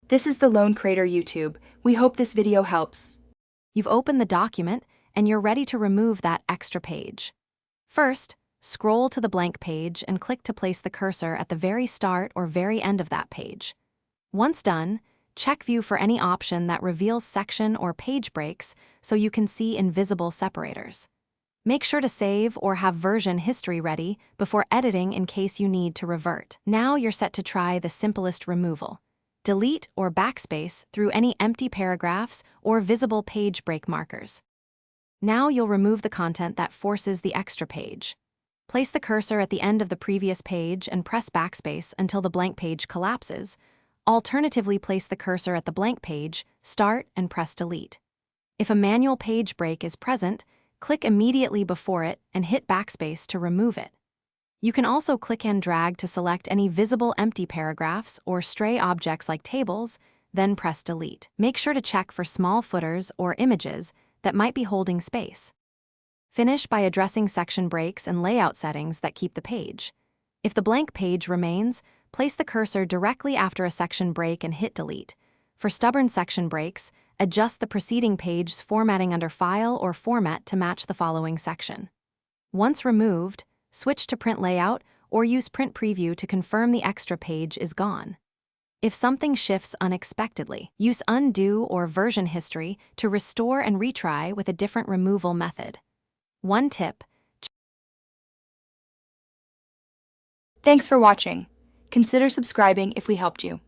This is the Lone Crater YouTube. We hope this video helps. You've opened the document and you're ready to remove that extra page. First, scroll to the blank page and click to place the cursor at the very start or very end of that page. Once done, check View for any option that reveals section or page breaks so you can see invisible separators. Make sure to save or have version history ready before editing in case you need to revert. Now you're set to try the simplest removal. Delete or backspace through any empty paragraphs or visible page break markers. Now you'll remove the content that forces the extra page. Place the cursor at the end of the previous page and press backspace until the blank page collapses. Alternatively, place the cursor at the blank page, start, and press delete. If a manual page break is present, click immediately before it and hit backspace to remove it. You can also click and drag to select any visible empty paragraphs or stray objects like tables, then press delete. Make sure to check for small footers or images that might be holding space. Finish by addressing section breaks and layout settings that keep the page. If the blank page remains, place the cursor directly after a section break and hit delete. For stubborn section breaks, adjust the preceding page's formatting under File or Format to match the following section. Once removed, switch to Print Layout or use Print Preview to confirm the extra page is gone. If something shifts unexpectedly, use Undo or Version History to restore and retry with a different removal method. One tip. Thanks for watching. Consider subscribing if we helped you.